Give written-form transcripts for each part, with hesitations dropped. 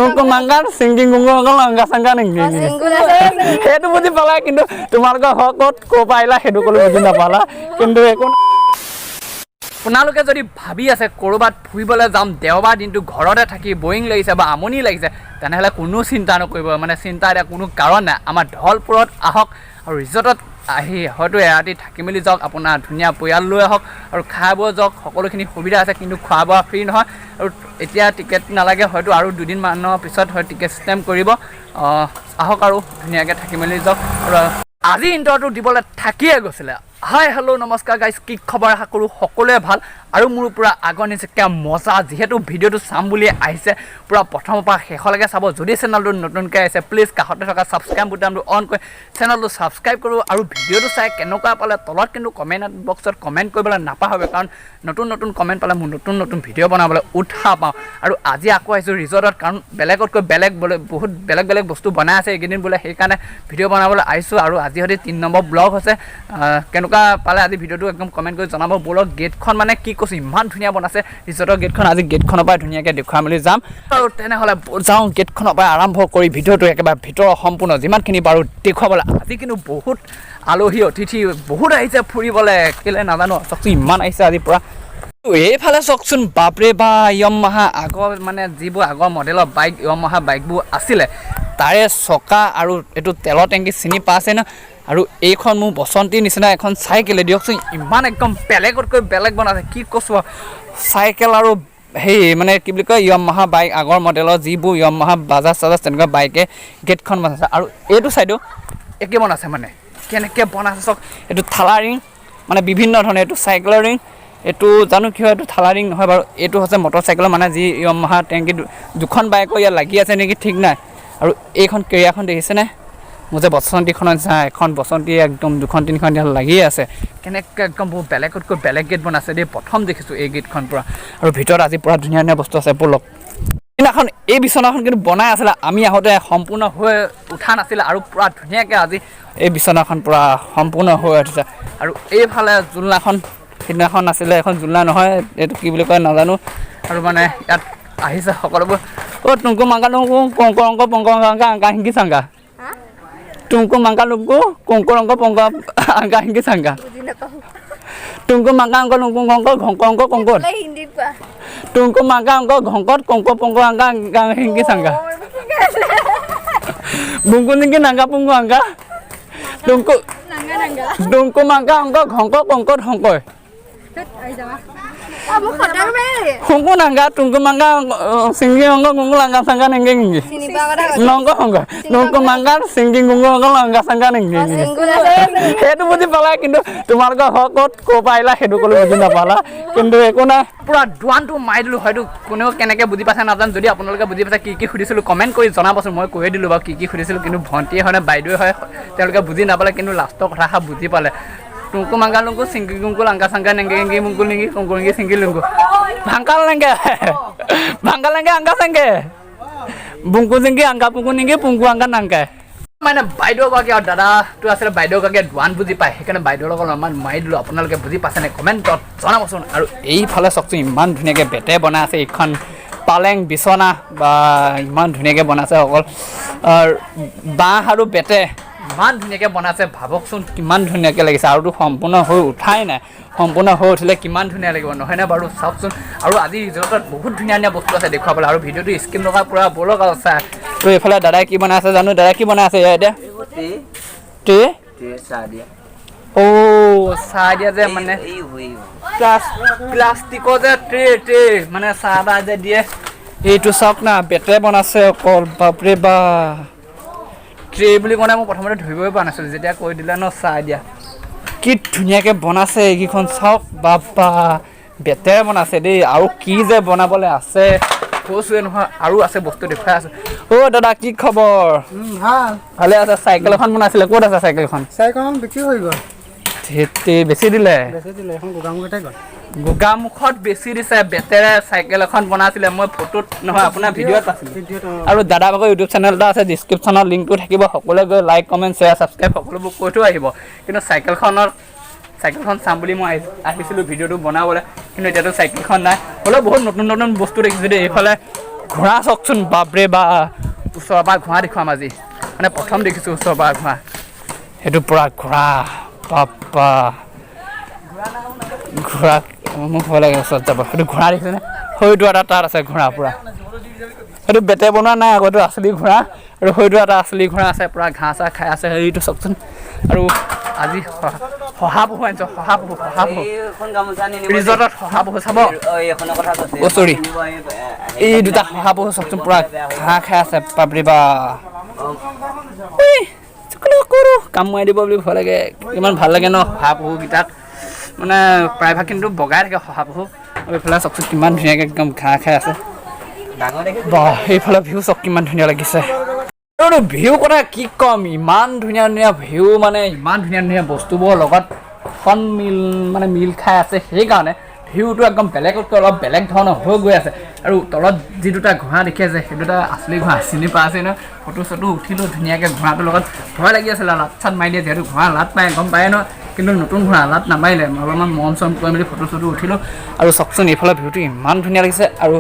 Tungku manggar singking gungu angga sangga nenggi. Itu buji pala kintu তোমালোকে হকত কো পাইলা হেডু কলো বুজি নাপালা কিন্তু একো আপোনালোকে যদি ভাবি আছে কৰবাত ফুৰিবলৈ যাম দেওবাৰ দিনটো ঘৰতে থাকি বৰিং লাগিছে বা আমনি লাগিছে তেনেহলে কোনো চিন্তা নকৰিব মানে চিন্তা এটা কোনো কাৰণ নাই আমাৰ ঢলপুৰত আহক আৰু ৰিজৰ্টত আহি হয়তো এৰাতি থাকি মেলি যাওক আপোনাৰ ধুনীয়া পৰিয়াল লৈ আহক আৰু খাই বৈ যাওক সকলোখিনি সুবিধা আছে কিন্তু খোৱা বোৱা ফ্ৰী নহয় আৰু এতিয়া টিকেট নালাগে হয়তো আৰু দুদিনমানৰ পিছত হয় টিকেট চিষ্টেম কৰিব আহক আৰু ধুনীয়াকৈ থাকি মেলি যাওক আৰু আজি ইণ্টাৰভিউ দিবলৈ থাকিয়ে গৈছিলে হাই হেল্ল' নমস্কাৰ গাইজ কি খবৰ আশা কৰোঁ সকলোৱে ভাল আৰু মোৰ পূৰা আগৰ নিচিনা মজা যিহেতু ভিডিঅ'টো চাম বুলি আহিছে পূৰা প্ৰথমৰ পৰা শেষলৈকে চাব যদি চেনেলটো নতুনকৈ আহিছে প্লিজ কাষতে থকা ছাবস্ক্ৰাইব বুটামটো অন কৰি চেনেলটো ছাবস্ক্ৰাইব কৰোঁ আৰু ভিডিঅ'টো চাই কেনেকুৱা পালে তলত কিন্তু কমেণ্ট বক্সত কমেণ্ট কৰিবলৈ নাপাহৰিব কাৰণ নতুন নতুন কমেণ্ট পালে মোৰ নতুন নতুন ভিডিঅ' বনাবলৈ উৎসাহ পাওঁ আৰু আজি আকৌ আহিছোঁ ৰিজৰ্টত কাৰণ বেলেগতকৈ বেলেগ বোলে বহুত বেলেগ বেলেগ বস্তু বনাই আছে এইকেইদিন বোলে সেইকাৰণে ভিডিঅ' বনাবলৈ আহিছোঁ আৰু আজি হয়তো 3 নম্বৰ ব্লগ হৈছে কেনেকুৱা পালে আজি ভিডিঅ'টো একদম কমেণ্ট কৰি জনাব ব্লগ গেটখন মানে কি কৈছোঁ ইমান ধুনীয়া বনাইছে ৰিজৰ্টৰ গেটখন আজি গেটখনৰ পৰা ধুনীয়াকৈ দেখুৱাই মেলি যাম আৰু তেনেহ'লে যাওঁ গেটখনৰ পৰা আৰম্ভ কৰি ভিডিঅ'টো একেবাৰে ভিতৰৰ সম্পূৰ্ণ যিমানখিনি পাৰোঁ দেখুৱাবলৈ আজি কিন্তু বহুত আলহী অতিথি বহুত আহিছে ফুৰিবলৈ কেলৈ নাজানো চাওকচোন ইমান আহিছে আজি পৰা এইফালে চাওকচোন বাপৰে বা য়ামাহা আগৰ মানে যিবোৰ আগৰ মডেলৰ বাইক য়ামাহা বাইকবোৰ আছিলে তাৰে চকা আৰু এইটো তেলৰ টেংকি চিনি পাইছে ন আৰু এইখন মোৰ বসন্তীৰ নিচিনা এখন চাইকেলে দিয়কচোন ইমান একদম বেলেগতকৈ বেলেগ বনাইছে কি কৈছোঁ চাইকেল আৰু সেই মানে কি বুলি কয় য়ামাহা বাইক আগৰ মডেলৰ যিবোৰ য়ামাহা বাজাজ চাজাজ তেনেকুৱা বাইকে গেটখন বনাইছে আৰু এইটো চাইডো একে বনাইছে মানে কেনেকৈ বনাইছে চাওক এইটো থালা ৰিং মানে বিভিন্ন ধৰণে এইটো চাইকেলৰ ৰিং এইটো জানো কি হয় এইটো থালা ৰিং নহয় বাৰু এইটো হৈছে মটৰ চাইকেলৰ মানে যি য়ামাহা টেংকি দুখন বাইকৰ ইয়াত লাগি আছে নেকি ঠিক নাই আৰু এইখন কেৰিয়াখন দেখিছেনে মোৰ যে বসন্তীখনত যায় এখন বসন্তী একদম দুখন তিনিখন ইয়াত লাগি আছে কেনেকৈ একদম বহুত বেলেগতকৈ বেলেগ গেট বনাইছে দেই প্ৰথম দেখিছোঁ এই গেটখন পৰা আৰু ভিতৰত আজি পূৰা ধুনীয়া ধুনীয়া বস্তু আছে ব'লক সেইদিনাখন এই বিচনাখন কিন্তু বনাই আছিলে আমি আহোঁতে সম্পূৰ্ণ হৈ উঠা নাছিলে আৰু পূৰা ধুনীয়াকৈ আজি এই বিচনাখন পূৰা সম্পূৰ্ণ হৈ উঠিছে আৰু এইফালে জোলনাখন সেইদিনাখন আছিলে এখন জোলনা নহয় এইটো কি বুলি কয় নাজানো আৰু মানে ইয়াত আহিছে সকলোবোৰ তুংকু মাংকা লুংকু কংকৰ অংক পংকৰ অংকা আংকা হিংকি চাংকা তুংকু মাংকা লুংকু কংকৰ অংক পংকৰ আংকা হিংকি চাংকা তুংকু মাংকা অংক লুংকু কংকৰ ঘংকৰ অংক কংকৰ তুংকু মাংকা অংক ঘংকত কংকৰ পংকৰ আংকা আংকা হিংকি চাংকা বুংকু নিংকি নাংকা পুংকু আংকা তুংকু মাংকা অংক ঘংকৰ কংকৰ Shankar Hongko nangga tunggu mangga singgi hongko gungu langga sangga nengge ngi. Nongko hongko nongko mangga singgi gungu hongko langga sangga nengge ngi. Itu buji pala kintu তোমালোকে হকত কো পাইলা হেডু কলো বুজি নাপালা কিন্তু একো না পুৰা দুৱানটো মাৰি দিলোঁ হয়তো কোনেও কেনেকৈ বুজি পাইছে নাজানো যদি আপোনালোকে বুজি পাইছে কি সুধিছিলোঁ কমেণ্ট কৰি জনাবচোন মই কৈ দিলোঁ বাৰু কি সুধিছিলোঁ কিন্তু ভণ্টিয়ে হয় নে বাইদেৱে হয় তেওঁলোকে বুজি নাপালে কিন্তু লাষ্টৰ কথাষাৰ বুজি পালে Tungku mangga lungku singgi gungku langka sangka nengge nengge mungkul nengge kongkul nengge singgi lungku bangkal nengge angka sengge bungku singgi angka pungku nengge pungku angka nangke মানে বাইদেউ গৰাকী আৰু দাদাটো আছিলে বাইদেউ গৰাকীয়ে দুৱান বুজি পায় সেইকাৰণে বাইদেউৰ লগত অলপমান মাৰি দিলোঁ আপোনালোকে বুজি পাইছেনে কমেণ্টত জনাবচোন আৰু এইফালে চাওকচোন ইমান ধুনীয়াকৈ বেটে বনাই আছে এইখন পালেং বিচনা বা ইমান ধুনীয়াকৈ বনাইছে অকল বাঁহ আৰু বেটে ইমান ধুনীয়াকৈ বনাইছে ভাবকচোন কিমান ধুনীয়াকৈ লাগিছে আৰুতো সম্পূৰ্ণ হৈ উঠাই নাই সম্পূৰ্ণ হৈ উঠিলে কিমান ধুনীয়া লাগিব নহয়নে বাৰু চাওকচোন আৰু আজি ৰিজৰ্টত বহুত ধুনীয়া ধুনীয়া বস্তু আছে দেখুৱাবলৈ আৰু ভিডিঅ'টো স্কিপ নকৰা পূৰা ব'লক আৰু চাই তো এইফালে দাদাই কি বনাই আছে জানো দাদাই কি বনাই আছে এতিয়া চাহ দিয়া যে মানে প্লাষ্টিকৰ যে ট্ৰে মানে চাহ তাহ যে দিয়ে এইটো চাওক না বেটে বনাইছে অকল বাপৰে বা ট্ৰে বুলি ক'লে মই প্ৰথমতে ধৰিবই পৰা নাছিলোঁ যেতিয়া কৈ দিলে ন চাহ দিয়া কি ধুনীয়াকৈ বনাইছে এইকেইখন চাওক বাপা বেটেৰে বনাইছে দেই আৰু কি যে বনাবলৈ আছে কৈছোৱে নহয় আৰু আছে বস্তু দেখুৱাই আছোঁ দাদা কি খবৰ ভালে আছে চাইকেল এখন বনাইছিলে ক'ত আছে চাইকেলখন বিক্ৰী হৈ গ'ল বেছি দিলে এখন গোগামুখত বেছি দিছে বেটেৰে চাইকেল এখন বনাইছিলে মই ফটোত নহয় আপোনাৰ ভিডিঅ'ত পাইছিলোঁ আৰু দাদা ভাগৰ ইউটিউব চেনেল এটা আছে ডিছক্ৰিপশ্যনত লিংকটো থাকিব সকলোৱে গৈ লাইক কমেণ্ট শ্বেয়াৰ ছাবস্ক্ৰাইব সকলোবোৰ কৈ থৈ আহিব কিন্তু চাইকেলখন চাম বুলি মই আহিছিলোঁ ভিডিঅ'টো বনাবলৈ কিন্তু এতিয়াতো চাইকেলখন নাই হ'লেও বহুত নতুন নতুন বস্তু দেখিছোঁ দেই এইফালে ঘোঁৰা চাওকচোন বাপৰে বা ওচৰৰ পৰা ঘোঁৰা দেখুৱাম আজি মানে প্ৰথম দেখিছোঁ ওচৰৰ পৰা ঘোঁৰা সেইটো পূৰা ঘোঁৰা বাপা ঘোঁৰা মোক ভয় লাগে ওচৰত যাব সেইটো ঘোঁৰা দেখিছেনে সৰুটো এটা তাত আছে ঘোঁৰা পূৰা সেইটো বেটে বনোৱা নাই আগতো আচলি ঘোঁৰা আৰু সৰুটো এটা আচলি ঘোঁৰা আছে পূৰা ঘাঁহ চাহ খাই আছে হেৰিটো চাওকচোন আৰু আজি শহাপহু আনিছোঁ শহাপহু ৰিজৰ্টত শহাপহু চাব অ' চৰি এই দুটা শহাপহু চাওকচোন পূৰা ঘাঁহ খাই আছে বাপৰে বা কামুৱাই দিব বুলি ভয় লাগে ইমান ভাল লাগে ন শহাপহুকেইটাক মানে প্ৰায়ভাগ কিন্তু বগাই থাকে শহাপহু আৰু এইফালে চাওকচোন কিমান ধুনীয়াকৈ একদম ঘাঁহ খাই আছে বা সেইফালে ভিউ চাওক কিমান ধুনীয়া লাগিছে আৰু ভিউ কথা কি ক'ম ইমান ধুনীয়া ধুনীয়া ভিউ মানে ইমান ধুনীয়া ধুনীয়া বস্তুবোৰৰ লগত এখন মিল খাই আছে সেইকাৰণে ভিউটো একদম বেলেগতকৈ অলপ বেলেগ ধৰণৰ হৈ গৈ আছে আৰু তলত যি দুটা ঘোঁৰা দেখি আছে সেই দুটা আচলি ঘোঁৰা চিনি পোৱা আছে ন ফটো চটো উঠিলোঁ ধুনীয়াকৈ ঘোঁৰাটোৰ লগত ভয় লাগি আছিলে লাট চাট মাৰি দিয়ে যিহেতু ঘোঁৰা লাট পায় গম পায় ন কিন্তু নতুন ঘোঁৰা লাট নামাৰিলে অলপমান মন চন কৰি মেলি ফটো চটো উঠিলোঁ আৰু চাওকচোন এইফালে ভিউটো ইমান ধুনীয়া লাগিছে আৰু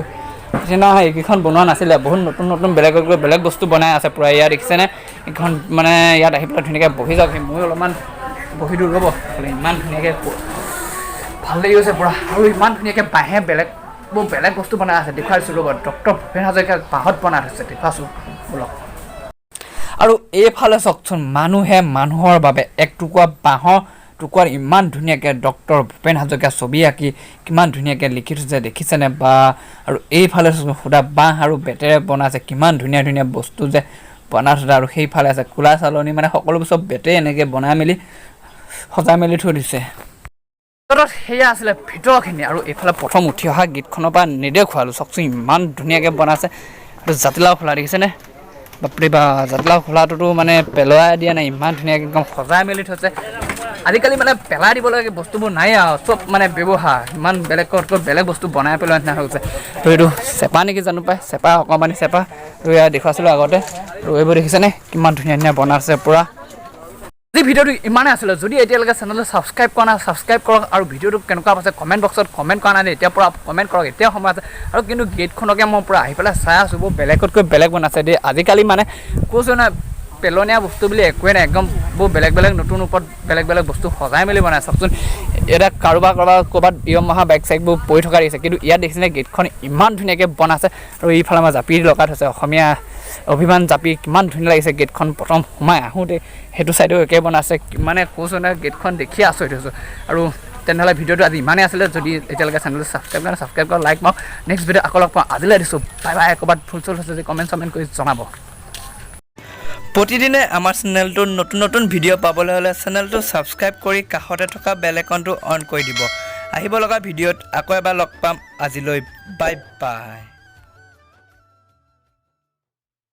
সেইদিনা এইকেইখন বনোৱা নাছিলে বহুত নতুন নতুন বেলেগকৈ বেলেগ বস্তু বনাই আছে পূৰা ইয়াত দেখিছেনে এইখন মানে ইয়াত আহি পেলাই ধুনীয়াকৈ বহি যাওক ময়ো অলপমান বহি দিওঁ ৰ'ব ইমান ধুনীয়াকৈ ভাল লাগি গৈছে পূৰা আৰু ইমান ধুনীয়াকৈ বাঁহে বেলেগ বস্তু বনাই আছে দেখুৱাইছোঁ ৰ'ব ডক্টৰ ভূপেন হাজৰিকাই বাঁহত বনাই থৈছে দেখুৱাইছোঁ বলক আৰু এইফালে চাওকচোন মানুহে মানুহৰ বাবে এক টুকুৰা বাঁহৰ টুকুৰাত ইমান ধুনীয়াকৈ ডক্টৰ ভূপেন হাজৰিকা ছবি আঁকি কিমান ধুনীয়াকৈ লিখি থৈছে দেখিছেনে বা আৰু এইফালে সুদা বাঁহ আৰু বেতেৰে বনাইছে কিমান ধুনীয়া ধুনীয়া বস্তু যে বনাই থৈছে আৰু সেইফালে আছে কোলা চালনী মানে সকলোবোৰ চব বেতেৰে এনেকৈ বনাই মেলি সজাই মেলি থৈ দিছে সেয়া আছিলে ভিতৰখিনি আৰু এইফালে প্ৰথম উঠি অহা গীতখনৰ পৰা নেদেখুৱালোঁ চাওকচোন ইমান ধুনীয়াকৈ বনাইছে এইটো জাতিলাও খোলা দেখিছেনে বাপৰে বা জাতিলাও খোলাটোতো মানে পেলোৱাই দিয়া নাই ইমান ধুনীয়াকৈ একদম সজাই মেলি থৈছে আজিকালি মানে পেলাই দিব লাগে বস্তুবোৰ নাই আৰু চব মানে ব্যৱহাৰ ইমান বেলেগতকৈ বেলেগ বস্তু বনাই পেলোৱা নিচিনা হৈ গৈছে তো এইটো চেপা নেকি জানো পায় চেপা অকণমানি চেপা তো এয়া দেখুৱাইছিলোঁ আগতে আৰু এইবোৰ দেখিছেনে কিমান ধুনীয়া ধুনীয়া বনাইছে পূৰা আজি ভিডিঅ'টো ইমানেই আছিলে যদি এতিয়ালৈকে চেনেলটো ছাবস্ক্ৰাইব কৰা নাই ছাবস্ক্ৰাইব কৰক আৰু ভিডিঅ'টো কেনেকুৱা পাইছে কমেণ্ট বক্সত কমেণ্ট কৰা নাই এতিয়াৰ পৰা কমেণ্ট কৰক এতিয়া সময় আছে আৰু কিন্তু গেটখনকে মই পূৰা আহি পেলাই চাই আছোঁ বৰ বেলেগতকৈ বেলেগ বনাইছে দেই আজিকালি মানে কৈছোঁ নহয় পেলনীয়া বস্তু বুলি একোৱেই নাই একদম বৰ বেলেগ নতুন ওপৰত বেলেগ বস্তু সজাই মেলি বনাই চাওকচোন এতিয়া ক'ৰবাত মহা বাইক চাইকবোৰ পৰি থকা দেখিছে কিন্তু ইয়াত দেখিছেনে গেটখন ইমান ধুনীয়াকৈ বনাইছে আৰু এইফালে আমাৰ জাপি লগাই থৈছে অসমীয়া অভিমান জাপি কিমান ধুনীয়া লাগিছে গেটখন প্ৰথম সোমাই আহোঁতে সেইটো ছাইডেও একে বনাইছে মানে কৈছোঁ নহয় গেটখন দেখিয়ে আচৰিত হৈছোঁ আৰু তেনেহ'লে ভিডিঅ'টো আজি ইমানেই আছিলে যদি এতিয়ালৈকে চেনেলটো ছাবস্ক্ৰাইব কৰা লাইক মাৰক নেক্সট ভিডিঅ' আকৌ লগ পাওঁ আজিলৈ দিছোঁ বাই বাই ক'ৰবাত ভুল চুল হৈছে যদি কমেণ্ট কৰি জনাব প্ৰতিদিনে আমাৰ চেনেলটোত নতুন নতুন ভিডিঅ' পাবলৈ হ'লে চেনেলটো ছাবস্ক্ৰাইব কৰি কাষতে থকা বেল আইকনটো অন কৰি দিব আহিব লগা ভিডিঅ'ত আকৌ এবাৰ লগ পাম আজিলৈ বাই বাই